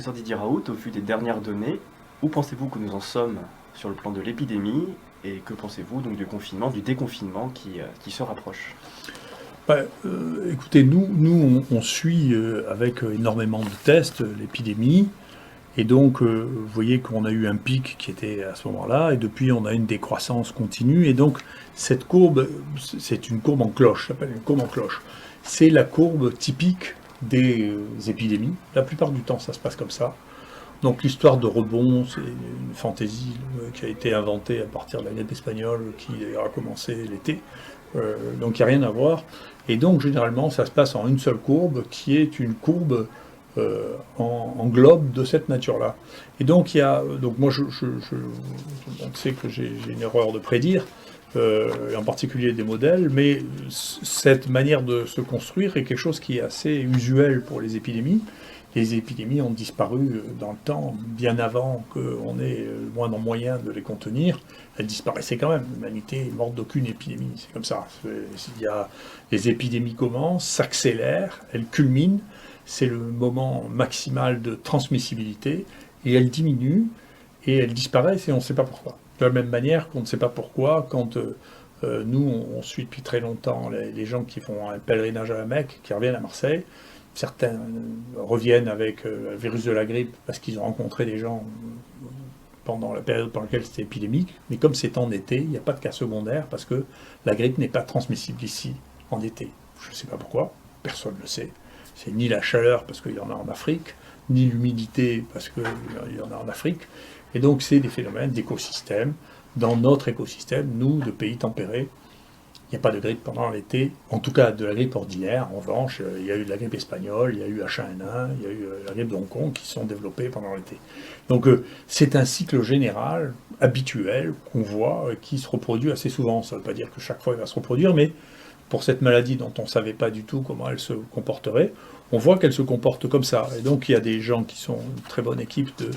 Professeur Didier Raoult, au vu des dernières données, où pensez-vous que nous en sommes sur le plan de l'épidémie et que pensez-vous donc du confinement, du déconfinement qui se rapproche? Écoutez, on suit avec énormément de tests l'épidémie. Et donc, vous voyez qu'on a eu un pic qui était à ce moment-là, et depuis, on a une décroissance continue. Et donc, cette courbe, c'est une courbe en cloche, ça s'appelle une courbe en cloche. C'est la courbe typique des épidémies. La plupart du temps, ça se passe comme ça. Donc, l'histoire de rebond, c'est une fantaisie qui a été inventée à partir de la grippe espagnole, qui a commencé l'été. Donc, il n'y a rien à voir. Et donc, généralement, ça se passe en une seule courbe, qui est une courbe en globe de cette nature-là. Et donc, donc moi, on sait que j'ai une erreur de prédire, et en particulier des modèles, mais cette manière de se construire est quelque chose qui est assez usuel pour les épidémies. Les épidémies ont disparu dans le temps, bien avant qu'on ait le moindre moyen de les contenir. Elles disparaissaient quand même. L'humanité est morte d'aucune épidémie. C'est comme ça. Les épidémies commencent, s'accélèrent, elles culminent. C'est le moment maximal de transmissibilité, et elles diminuent, et elles disparaissent, et on ne sait pas pourquoi. De la même manière qu'on ne sait pas pourquoi, quand nous, on suit depuis très longtemps les gens qui font un pèlerinage à la Mecque, qui reviennent à Marseille. Certains reviennent avec le virus de la grippe parce qu'ils ont rencontré des gens pendant la période pendant laquelle c'était épidémique. Mais comme c'est en été, il n'y a pas de cas secondaires parce que la grippe n'est pas transmissible ici en été. Je ne sais pas pourquoi, personne ne le sait. C'est ni la chaleur parce qu'il y en a en Afrique, ni l'humidité parce qu'il y en a en Afrique. Et donc c'est des phénomènes d'écosystème. Dans notre écosystème, nous, de pays tempérés, il n'y a pas de grippe pendant l'été, en tout cas de la grippe ordinaire. En revanche, il y a eu de la grippe espagnole, il y a eu H1N1, il y a eu la grippe de Hong Kong qui se sont développées pendant l'été. Donc c'est un cycle général, habituel, qu'on voit, qui se reproduit assez souvent. Ça ne veut pas dire que chaque fois il va se reproduire, mais pour cette maladie dont on ne savait pas du tout comment elle se comporterait, on voit qu'elle se comporte comme ça. Et donc il y a des gens qui sont une très bonne équipe de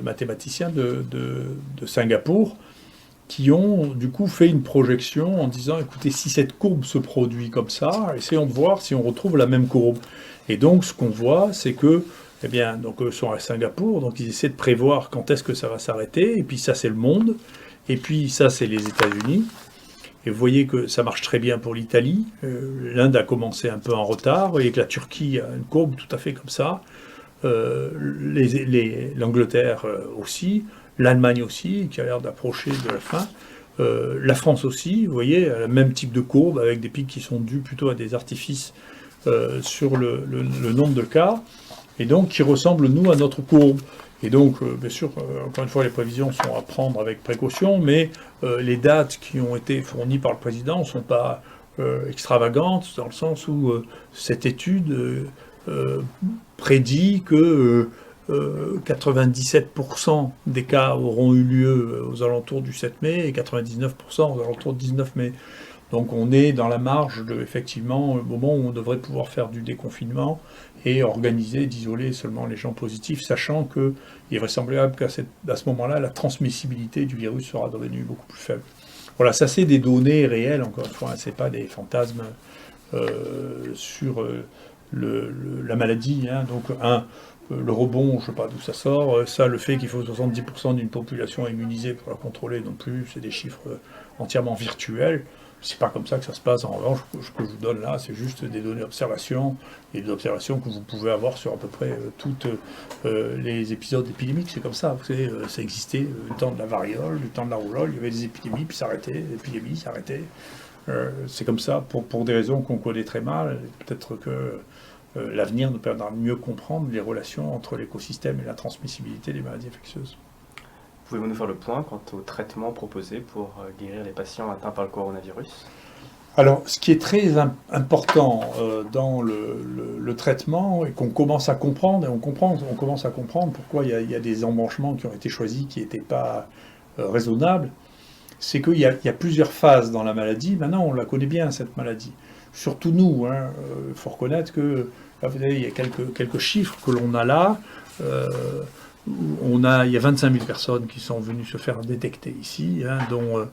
mathématiciens de Singapour, qui ont du coup fait une projection en disant, écoutez, si cette courbe se produit comme ça, essayons de voir si on retrouve la même courbe. Et donc ce qu'on voit, c'est que, eh bien, donc eux sont à Singapour, donc ils essaient de prévoir quand est-ce que ça va s'arrêter, et puis ça c'est le monde, et puis ça c'est les États-Unis. Et vous voyez que ça marche très bien pour l'Italie. L'Inde a commencé un peu en retard. Vous voyez que la Turquie a une courbe tout à fait comme ça. L'Angleterre aussi. L'Allemagne aussi, qui a l'air d'approcher de la fin. La France aussi, vous voyez, elle a le même type de courbe, avec des pics qui sont dus plutôt à des artifices sur le nombre de cas, et donc qui ressemblent, nous, à notre courbe. Et donc, bien sûr, encore une fois, les prévisions sont à prendre avec précaution, mais les dates qui ont été fournies par le président ne sont pas extravagantes, dans le sens où cette étude prédit que 97% des cas auront eu lieu aux alentours du 7 mai et 99% aux alentours du 19 mai. Donc on est dans la marge de, effectivement, le moment où on devrait pouvoir faire du déconfinement et organiser, d'isoler seulement les gens positifs, sachant qu'il est vraisemblable qu'à ce moment-là, la transmissibilité du virus sera devenue beaucoup plus faible. Voilà, ça c'est des données réelles, encore une fois, hein, c'est pas des fantasmes sur la maladie. Hein. Donc le rebond, je ne sais pas d'où ça sort. Ça, le fait qu'il faut 70% d'une population immunisée pour la contrôler non plus, c'est des chiffres entièrement virtuels. C'est pas comme ça que ça se passe. En revanche, ce que je vous donne là, c'est juste des données d'observation, et des observations que vous pouvez avoir sur à peu près tous les épisodes épidémiques. C'est comme ça. Vous savez, ça existait le temps de la variole, le temps de la rougeole, il y avait des épidémies, puis ça arrêtait, l'épidémie s'arrêtait. C'est comme ça, pour des raisons qu'on connaît très mal. Peut-être que l'avenir nous permettra de mieux comprendre les relations entre l'écosystème et la transmissibilité des maladies infectieuses. Pouvez-vous nous faire le point quant au traitement proposé pour guérir les patients atteints par le coronavirus? Alors, ce qui est très important dans le traitement, et qu'on commence à comprendre, et on commence à comprendre pourquoi il y a des embranchements qui ont été choisis qui n'étaient pas raisonnables, c'est qu'il y a plusieurs phases dans la maladie. Maintenant, on la connaît bien, cette maladie. Surtout nous, hein, faut reconnaître que, là, vous savez, il y a quelques chiffres que l'on a là. Il y a 25 000 personnes qui sont venues se faire détecter ici, hein, dont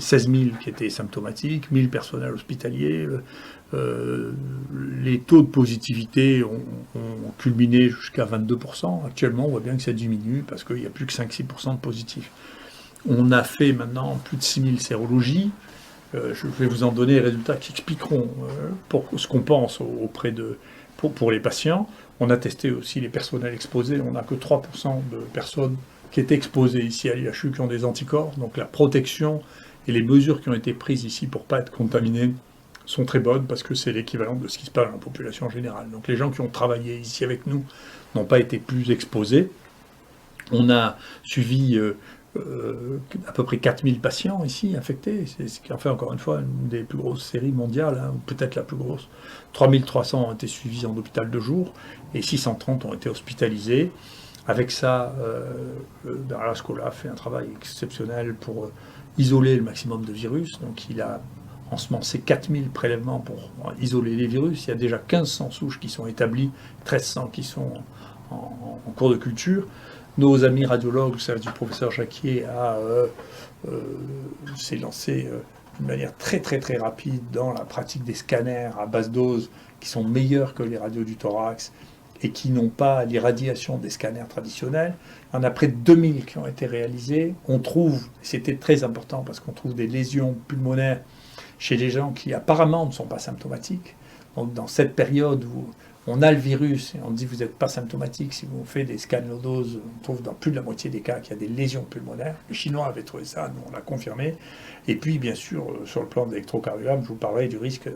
16 000 qui étaient symptomatiques, 1000 personnels hospitaliers. Les taux de positivité ont culminé jusqu'à 22%. Actuellement, on voit bien que ça diminue parce qu'il n'y a plus que 5-6% de positifs. On a fait maintenant plus de 6000 sérologies. Je vais vous en donner les résultats qui expliqueront pour ce qu'on pense pour les patients. On a testé aussi les personnels exposés. On n'a que 3% de personnes qui étaient exposées ici à l'IHU qui ont des anticorps. Donc la protection et les mesures qui ont été prises ici pour ne pas être contaminés sont très bonnes parce que c'est l'équivalent de ce qui se passe dans la population générale. Donc les gens qui ont travaillé ici avec nous n'ont pas été plus exposés. On a suivi à peu près 4000 patients ici infectés, c'est ce qui en fait encore une fois une des plus grosses séries mondiales, hein, ou peut-être la plus grosse. 3300 ont été suivis en hôpital de jour et 630 ont été hospitalisés. Avec ça, Bernard Scola a fait un travail exceptionnel pour isoler le maximum de virus. Donc il a ensemencé 4000 prélèvements pour isoler les virus. Il y a déjà 1500 souches qui sont établies, 1300 qui sont en cours de culture. Nos amis radiologues, le service du professeur Jacquier, s'est lancé d'une manière très très très rapide dans la pratique des scanners à basse dose qui sont meilleurs que les radios du thorax et qui n'ont pas l'irradiation des scanners traditionnels. Il y en a près de 2000 qui ont été réalisés. On trouve, c'était très important parce qu'on trouve des lésions pulmonaires chez des gens qui apparemment ne sont pas symptomatiques. Donc dans cette période où on a le virus et on dit vous n'êtes pas symptomatique, si vous faites des scans low dose, on trouve dans plus de la moitié des cas qu'il y a des lésions pulmonaires. Les Chinois avaient trouvé ça, nous on l'a confirmé. Et puis bien sûr, sur le plan de l'électrocardiogramme, je vous parlerai du risque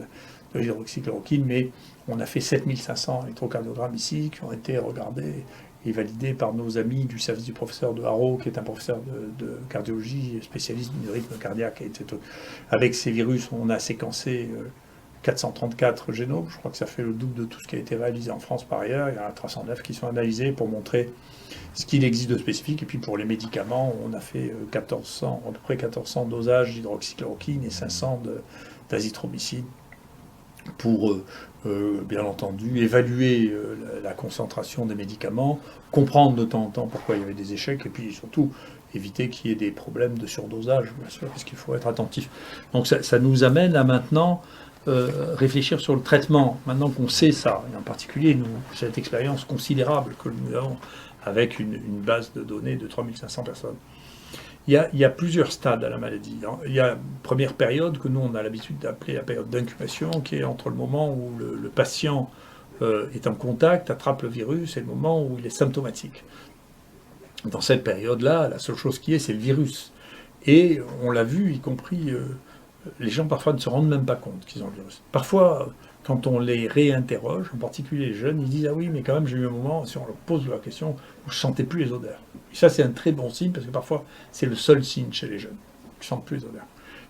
de l'hydroxychloroquine, mais on a fait 7500 électrocardiogrammes ici qui ont été regardés et validés par nos amis du service du professeur de Haro, qui est un professeur de cardiologie, spécialiste du rythme cardiaque, etc. Avec ces virus, on a séquencé 434 génomes, je crois que ça fait le double de tout ce qui a été réalisé en France par ailleurs. Il y en a 309 qui sont analysés pour montrer ce qu'il existe de spécifique. Et puis pour les médicaments, on a fait à peu près 1400 dosages d'hydroxychloroquine et 500 d'azithromycine pour, bien entendu, évaluer la concentration des médicaments, comprendre de temps en temps pourquoi il y avait des échecs, et puis surtout éviter qu'il y ait des problèmes de surdosage, bien sûr, parce qu'il faut être attentif. Donc ça nous amène à maintenant réfléchir sur le traitement. Maintenant qu'on sait ça, et en particulier nous, cette expérience considérable que nous avons avec une base de données de 3500 personnes. Il y a plusieurs stades à la maladie. Il y a une première période que nous, on a l'habitude d'appeler la période d'incubation, qui est entre le moment où le patient est en contact, attrape le virus, et le moment où il est symptomatique. Dans cette période-là, la seule chose qui est, c'est le virus. Et on l'a vu, y compris, les gens parfois ne se rendent même pas compte qu'ils ont le virus. Parfois, quand on les réinterroge, en particulier les jeunes, ils disent « Ah oui, mais quand même, j'ai eu un moment, si on leur pose la question, où je ne sentais plus les odeurs. » Et ça, c'est un très bon signe, parce que parfois, c'est le seul signe chez les jeunes. Ils ne sentent plus les odeurs.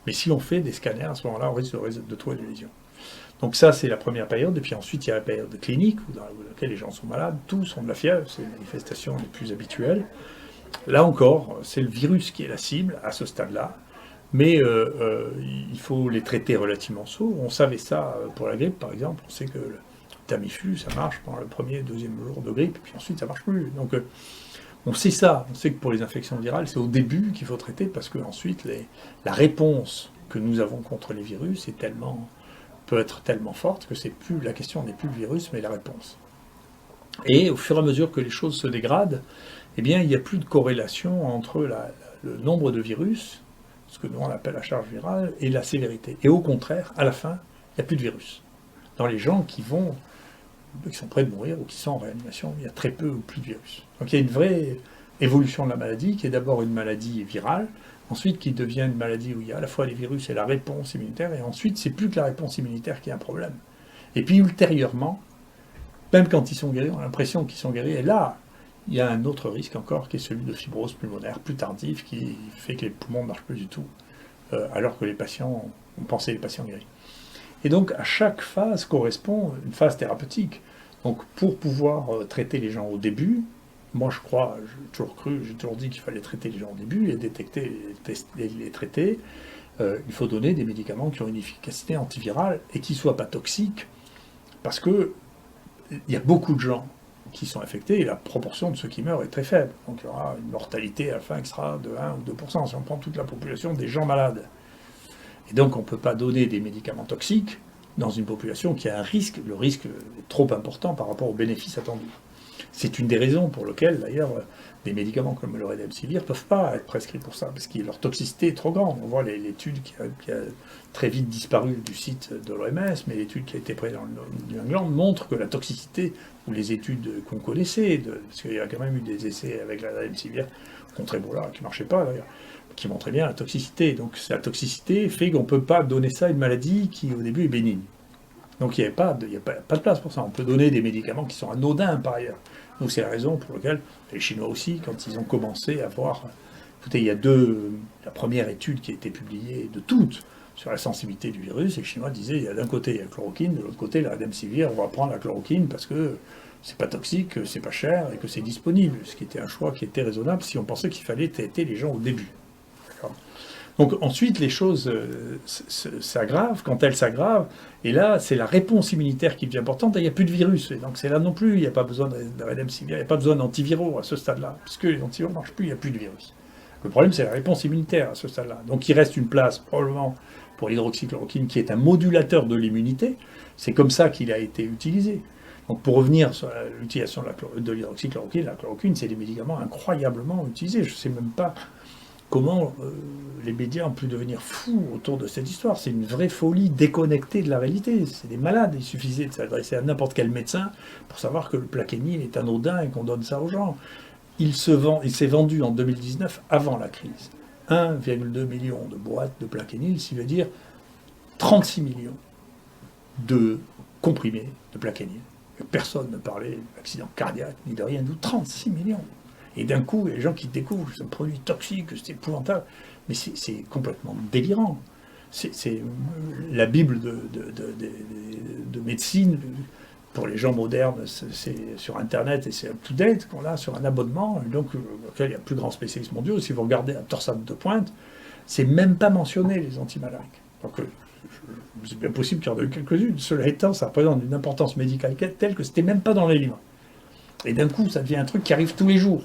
Mais si on fait des scanners, à ce moment-là, on risque de trouver des lésions. Donc ça, c'est la première période. Et puis ensuite, il y a la période clinique, dans laquelle les gens sont malades. Tous ont de la fièvre, c'est les manifestations les plus habituelles. Là encore, c'est le virus qui est la cible, à ce stade-là. Mais il faut les traiter relativement tôt. On savait ça pour la grippe, par exemple. On sait que le Tamiflu, ça marche pendant le premier et deuxième jour de grippe, et puis ensuite, ça ne marche plus. Donc, on sait ça. On sait que pour les infections virales, c'est au début qu'il faut traiter, parce qu'ensuite, la réponse que nous avons contre les virus peut être tellement forte que la question n'est plus le virus, mais la réponse. Et au fur et à mesure que les choses se dégradent, eh bien, il n'y a plus de corrélation entre le nombre de virus, ce que nous on appelle la charge virale, et la sévérité. Et au contraire, à la fin, il n'y a plus de virus. Dans les gens qui sont près de mourir ou qui sont en réanimation, il y a très peu ou plus de virus. Donc il y a une vraie évolution de la maladie, qui est d'abord une maladie virale, ensuite qui devient une maladie où il y a à la fois les virus et la réponse immunitaire, et ensuite c'est plus que la réponse immunitaire qui est un problème. Et puis ultérieurement, même quand ils sont guéris, on a l'impression qu'ils sont guéris, et là, il y a un autre risque encore, qui est celui de fibrose pulmonaire plus tardive, qui fait que les poumons ne marchent plus du tout, alors que on pensait les patients guéris. Et donc, à chaque phase correspond une phase thérapeutique. Donc, pour pouvoir traiter les gens au début, moi je crois, j'ai toujours dit qu'il fallait traiter les gens au début, les détecter, les traiter. Il faut donner des médicaments qui ont une efficacité antivirale et qui ne soient pas toxiques, parce que il y a beaucoup de gens qui sont infectés, et la proportion de ceux qui meurent est très faible. Donc il y aura une mortalité à la fin qui sera de 1 ou 2%, si on prend toute la population des gens malades. Et donc on ne peut pas donner des médicaments toxiques dans une population qui a un risque. Le risque est trop important par rapport aux bénéfices attendus. C'est une des raisons pour lesquelles, d'ailleurs, des médicaments comme le Redemsivir ne peuvent pas être prescrits pour ça, parce que leur toxicité est trop grande. On voit l'étude qui a très vite disparu du site de l'OMS, mais l'étude qui a été prise dans le New England montre que la toxicité, ou les études qu'on connaissait, parce qu'il y a quand même eu des essais avec la Redemsivir contre Ebola, qui ne marchaient pas d'ailleurs, qui montraient bien la toxicité. Donc la toxicité fait qu'on ne peut pas donner ça à une maladie qui au début est bénigne. Donc il n'y a pas de place pour ça. On peut donner des médicaments qui sont anodins par ailleurs. Donc c'est la raison pour laquelle les Chinois aussi, quand ils ont commencé à voir... Écoutez, il y a la première étude qui a été publiée de toutes sur la sensibilité du virus, et les Chinois disaient, il y a d'un côté il y a la chloroquine, de l'autre côté la Redemsivir, on va prendre la chloroquine parce que c'est pas toxique, que c'est pas cher et que c'est disponible. Ce qui était un choix qui était raisonnable si on pensait qu'il fallait traiter les gens au début. Donc ensuite, les choses s'aggravent. Quand elles s'aggravent, et là, c'est la réponse immunitaire qui devient importante. Il n'y a plus de virus. Et donc c'est là non plus, il n'y a pas besoin de Redemsivir, il n'y a pas besoin d'antiviraux à ce stade-là, puisque les antiviraux ne marchent plus, il n'y a plus de virus. Le problème, c'est la réponse immunitaire à ce stade-là. Donc il reste une place, probablement, pour l'hydroxychloroquine, qui est un modulateur de l'immunité. C'est comme ça qu'il a été utilisé. Donc pour revenir sur l'utilisation de l'hydroxychloroquine, la chloroquine, c'est des médicaments incroyablement utilisés. Je ne sais même pas comment les médias ont pu devenir fous autour de cette histoire. C'est une vraie folie déconnectée de la réalité. C'est des malades. Il suffisait de s'adresser à n'importe quel médecin pour savoir que le Plaquenil est anodin et qu'on donne ça aux gens. Il s'est vendu en 2019, avant la crise, 1,2 million de boîtes de Plaquenil, ce qui veut dire 36 millions de comprimés de Plaquenil. Personne ne parlait d'accident cardiaque, ni de rien, d'où 36 millions. Et d'un coup, il y a des gens qui découvrent que c'est un produit toxique, que c'est épouvantable. Mais c'est complètement délirant. C'est la Bible de médecine. Pour les gens modernes, c'est sur Internet et c'est up-to-date qu'on a sur un abonnement, donc auquel il y a plus de grands spécialistes mondiaux. Si vous regardez un torsade de pointe, c'est même pas mentionné les antimalariques. Donc c'est bien possible qu'il y en ait eu quelques-unes. Cela étant, ça représente une importance médicale telle que c'était même pas dans les livres. Et d'un coup, ça devient un truc qui arrive tous les jours.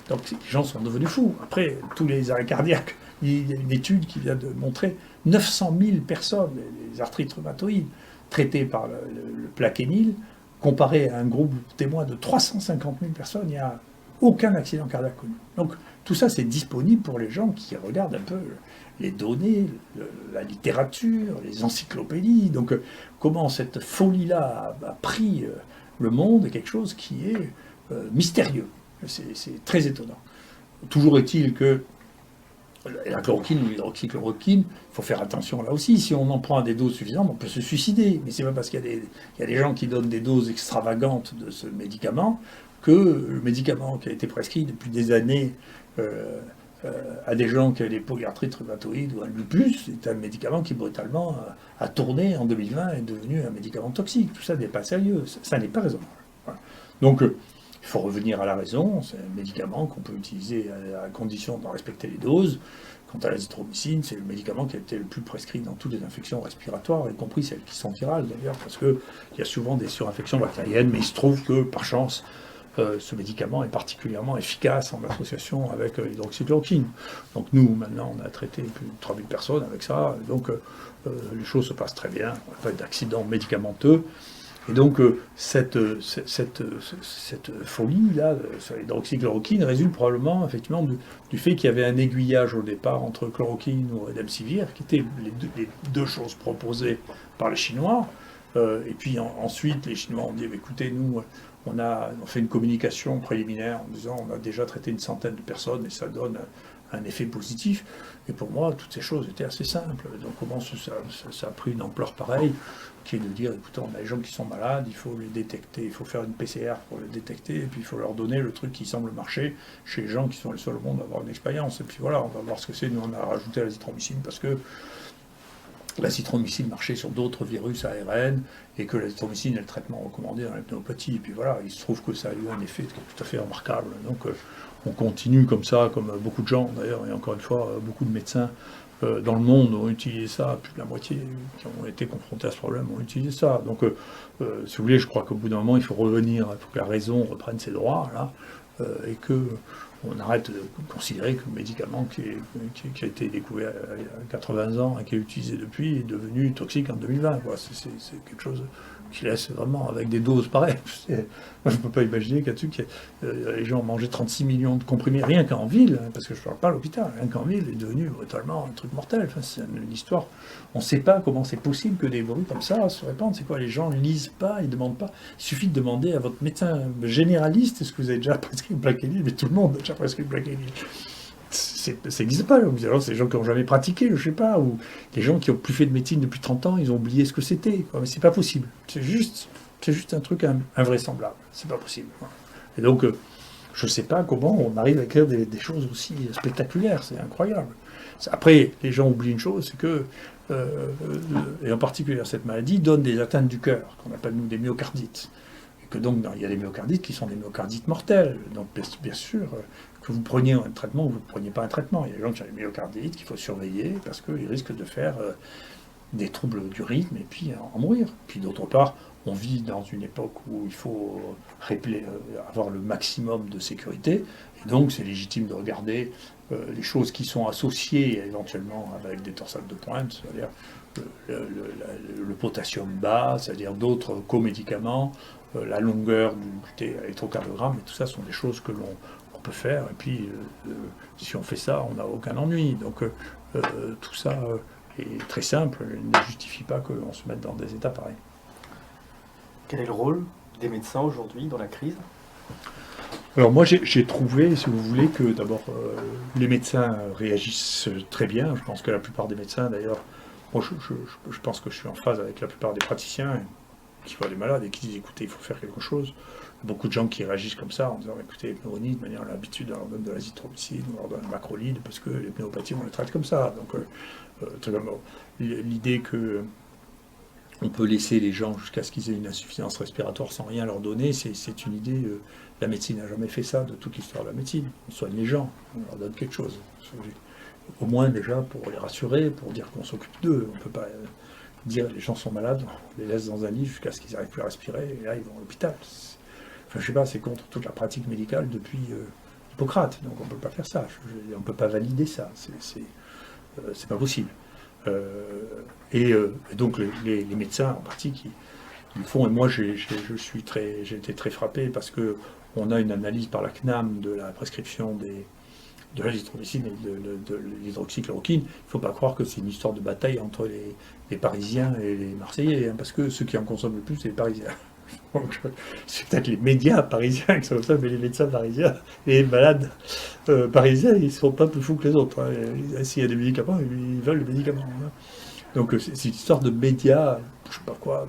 Donc les gens sont devenus fous. Après, tous les arrêts cardiaques, il y a une étude qui vient de montrer 900 000 personnes, les arthrites rhumatoïdes, traitées par le Plaquenil, comparé à un groupe témoin de 350 000 personnes, il n'y a aucun accident cardiaque connu. Donc tout ça, c'est disponible pour les gens qui regardent un peu les données, la littérature, les encyclopédies. Donc comment cette folie-là a pris le monde est quelque chose qui est mystérieux. C'est très étonnant. Toujours est-il que la chloroquine ou l'hydroxychloroquine, il faut faire attention là aussi. Si on en prend à des doses suffisantes, on peut se suicider. Mais c'est pas parce qu'il y a des gens qui donnent des doses extravagantes de ce médicament que le médicament qui a été prescrit depuis des années à des gens qui ont des polyarthrites rhumatoïdes ou un lupus, c'est un médicament qui brutalement a tourné en 2020 et est devenu un médicament toxique. Tout ça n'est pas sérieux. Ça n'est pas raisonnable. Voilà. Donc, il faut revenir à la raison, c'est un médicament qu'on peut utiliser à condition d'en respecter les doses. Quant à l'azithromycine, c'est le médicament qui a été le plus prescrit dans toutes les infections respiratoires, y compris celles qui sont virales d'ailleurs, parce qu'il y a souvent des surinfections bactériennes, mais il se trouve que, par chance, ce médicament est particulièrement efficace en association avec l'hydroxychloroquine. Donc nous, maintenant, on a traité plus de 3000 personnes avec ça, donc les choses se passent très bien, on n'a pas d'accidents médicamenteux. Et donc, cette folie-là sur l'hydroxychloroquine résulte probablement effectivement du fait qu'il y avait un aiguillage au départ entre chloroquine ou Redemsivir, qui étaient les deux choses proposées par les Chinois. Et puis ensuite, les Chinois ont dit, écoutez, nous, on fait une communication préliminaire en disant on a déjà traité une centaine de personnes et ça donne un effet positif. Et pour moi, toutes ces choses étaient assez simples. Donc comment ça a pris une ampleur pareille, qui est de dire, écoutez, on a des gens qui sont malades, il faut les détecter, il faut faire une PCR pour les détecter, et puis il faut leur donner le truc qui semble marcher chez les gens qui sont les seuls au monde à avoir une expérience. Et puis voilà, on va voir ce que c'est. Nous, on a rajouté l'azithromycine parce que l'azithromycine marchait sur d'autres virus ARN, et que l'azithromycine est le traitement recommandé dans la pneumopathie. Et puis voilà, il se trouve que ça a eu un effet tout à fait remarquable. Donc on continue comme ça, comme beaucoup de gens d'ailleurs, et encore une fois, beaucoup de médecins dans le monde ont utilisé ça, plus de la moitié qui ont été confrontés à ce problème ont utilisé ça. Donc, si vous voulez, je crois qu'au bout d'un moment, il faut revenir, il faut que la raison reprenne ses droits, là, et que on arrête de considérer que le médicament qui a été découvert il y a 80 ans et qui est utilisé depuis est devenu toxique en 2020. C'est quelque chose qui laisse vraiment avec des doses pareilles. Moi, je ne peux pas imaginer qu'à-dessus, les gens ont mangé 36 millions de comprimés rien qu'en ville, parce que je ne parle pas à l'hôpital, rien qu'en ville est devenu brutalement un truc mortel. Enfin, c'est une histoire. On ne sait pas comment c'est possible que des bruits comme ça se répandent. C'est quoi? Les gens ne lisent pas, ils ne demandent pas. Il suffit de demander à votre médecin généraliste est-ce que vous avez déjà prescrit Plaquenil, mais tout le monde a déjà prescrit Plaquenil. Ça n'existe pas. Alors, c'est les gens qui n'ont jamais pratiqué, je ne sais pas, ou les gens qui n'ont plus fait de médecine depuis 30 ans, ils ont oublié ce que c'était. Quoi. Mais c'est pas possible. C'est juste un truc invraisemblable. C'est pas possible. Voilà. Et donc, je ne sais pas comment on arrive à écrire des choses aussi spectaculaires. C'est incroyable. Après, les gens oublient une chose, c'est que, et en particulier cette maladie, donne des atteintes du cœur, qu'on appelle nous des myocardites. Et que donc, il y a des myocardites qui sont des myocardites mortels. Donc, bien sûr, que vous preniez un traitement ou vous ne preniez pas un traitement. Il y a des gens qui ont des myocardites qu'il faut surveiller parce qu'ils risquent de faire des troubles du rythme et puis en mourir. Puis d'autre part, on vit dans une époque où il faut avoir le maximum de sécurité. Et donc, c'est légitime de regarder les choses qui sont associées éventuellement avec des torsades de pointe, c'est-à-dire le potassium bas, c'est-à-dire d'autres comédicaments, la longueur du électrocardiogramme, et tout ça sont des choses que l'on peut faire. Et puis, si on fait ça, on n'a aucun ennui. Donc, tout ça est très simple. Il ne justifie pas qu'on se mette dans des états pareils. Quel est le rôle des médecins aujourd'hui dans la crise? Alors moi j'ai trouvé, si vous voulez, que d'abord les médecins réagissent très bien. Je pense que la plupart des médecins, d'ailleurs, moi je pense que je suis en phase avec la plupart des praticiens qui voient les malades et qui disent écoutez, il faut faire quelque chose. Beaucoup de gens qui réagissent comme ça en disant écoutez, les pneumonies, de manière, on a l'habitude, on leur donne de l'azithromycine, on leur donne le macrolide parce que les pnéumopathies, on les traite comme ça. Donc l'idée que on peut laisser les gens jusqu'à ce qu'ils aient une insuffisance respiratoire sans rien leur donner, c'est une idée. La médecine n'a jamais fait ça de toute l'histoire de la médecine. On soigne les gens, on leur donne quelque chose. Au moins déjà pour les rassurer, pour dire qu'on s'occupe d'eux. On ne peut pas dire les gens sont malades, on les laisse dans un lit jusqu'à ce qu'ils n'arrivent plus à respirer, et là ils vont à l'hôpital. Enfin je sais pas, c'est contre toute la pratique médicale depuis Hippocrate, donc on ne peut pas faire ça. On ne peut pas valider ça, c'est pas possible. Et donc les médecins en partie qui le font, et moi j'ai été très frappé parce que on a une analyse par la CNAM de la prescription de l'azithromycine et de l'hydroxychloroquine. Il ne faut pas croire que c'est une histoire de bataille entre les Parisiens et les Marseillais, hein, parce que ceux qui en consomment le plus, c'est les Parisiens. Donc, c'est peut-être les médias parisiens qui sont comme ça, mais les médecins parisiens et les malades parisiens, ils ne sont pas plus fous que les autres. Hein. S'il y a des médicaments, ils veulent les médicaments. Hein. Donc c'est une histoire de médias, je ne sais pas quoi,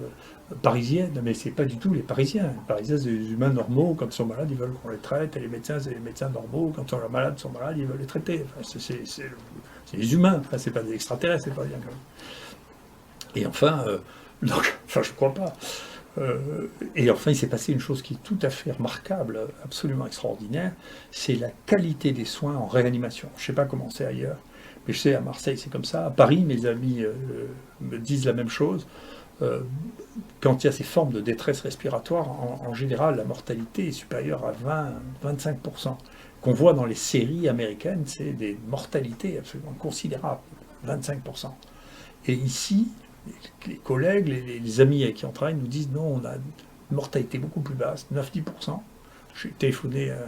parisienne, mais c'est pas du tout les Parisiens. Les Parisiens, c'est des humains normaux, quand ils sont malades, ils veulent qu'on les traite, et les médecins, c'est les médecins normaux, quand leurs malades sont malades, ils veulent les traiter. Enfin, c'est les humains, enfin, c'est pas des extraterrestres, c'est pas bien quand même. Et enfin, je crois pas. Et enfin, il s'est passé une chose qui est tout à fait remarquable, absolument extraordinaire, c'est la qualité des soins en réanimation. Je ne sais pas comment c'est ailleurs, mais je sais à Marseille c'est comme ça. À Paris, mes amis me disent la même chose. Quand il y a ces formes de détresse respiratoire, en général, la mortalité est supérieure à 20-25%. Qu'on voit dans les séries américaines, c'est des mortalités absolument considérables, 25%. Et ici, les collègues, les amis avec qui on travaille nous disent non, on a une mortalité beaucoup plus basse, 9-10%. J'ai téléphoné à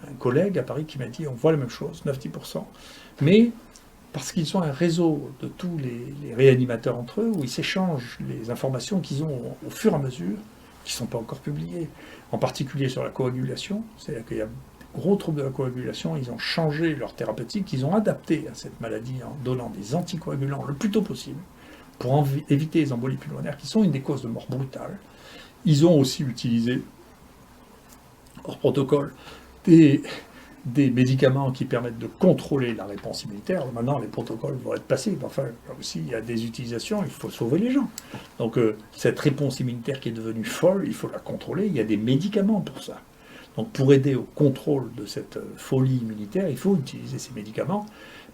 un collègue à Paris qui m'a dit on voit la même chose, 9-10%. Mais parce qu'ils ont un réseau de tous les réanimateurs entre eux, où ils s'échangent les informations qu'ils ont au fur et à mesure, qui ne sont pas encore publiées, en particulier sur la coagulation, c'est-à-dire qu'il y a des gros troubles de la coagulation, ils ont changé leur thérapeutique, ils ont adapté à cette maladie en donnant des anticoagulants le plus tôt possible, pour éviter les embolies pulmonaires, qui sont une des causes de mort brutale. Ils ont aussi utilisé, hors protocole, des médicaments qui permettent de contrôler la réponse immunitaire. Maintenant, les protocoles vont être passés. Enfin, là aussi, il y a des utilisations, il faut sauver les gens. Donc, cette réponse immunitaire qui est devenue folle, il faut la contrôler. Il y a des médicaments pour ça. Donc pour aider au contrôle de cette folie immunitaire, il faut utiliser ces médicaments,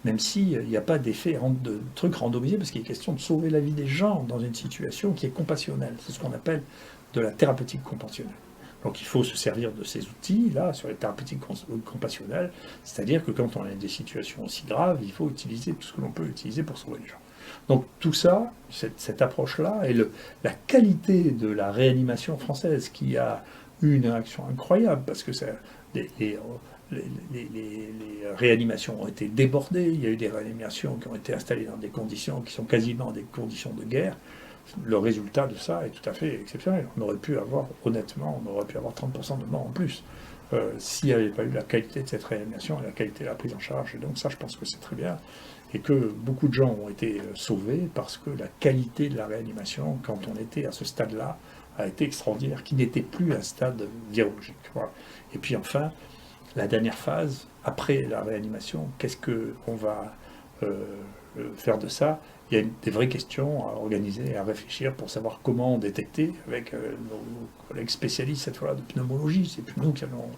même s'il n'y a pas d'effet de truc randomisé, parce qu'il est question de sauver la vie des gens dans une situation qui est compassionnelle. C'est ce qu'on appelle de la thérapeutique compassionnelle. Donc il faut se servir de ces outils-là sur les thérapeutiques compassionnelles, c'est-à-dire que quand on a des situations aussi graves, il faut utiliser tout ce que l'on peut utiliser pour sauver les gens. Donc tout ça, cette approche-là, et la qualité de la réanimation française qui a eu une réaction incroyable, parce que les réanimations ont été débordées, il y a eu des réanimations qui ont été installées dans des conditions qui sont quasiment des conditions de guerre. Le résultat de ça est tout à fait exceptionnel. On aurait pu avoir, honnêtement, 30% de morts en plus s'il n'y avait pas eu la qualité de cette réanimation et la qualité de la prise en charge. Et donc ça, je pense que c'est très bien. Et que beaucoup de gens ont été sauvés parce que la qualité de la réanimation, quand on était à ce stade-là, a été extraordinaire, qui n'était plus un stade virologique. Voilà. Et puis enfin, la dernière phase, après la réanimation, qu'est-ce qu'on va faire de ça? Il y a des vraies questions à organiser et à réfléchir pour savoir comment détecter avec nos collègues spécialistes, cette fois-là, de pneumologie. C'est plus nous qui allons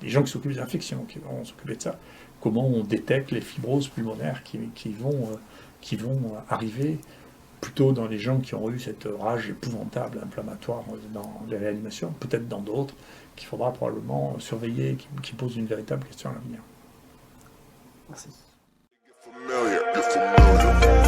les gens qui s'occupent des infections qui vont s'occuper de ça. Comment on détecte les fibroses pulmonaires qui vont arriver plutôt dans les gens qui ont eu cette rage épouvantable, inflammatoire dans les réanimations, peut-être dans d'autres, qu'il faudra probablement surveiller, qui posent une véritable question à l'avenir. Merci. You're familiar.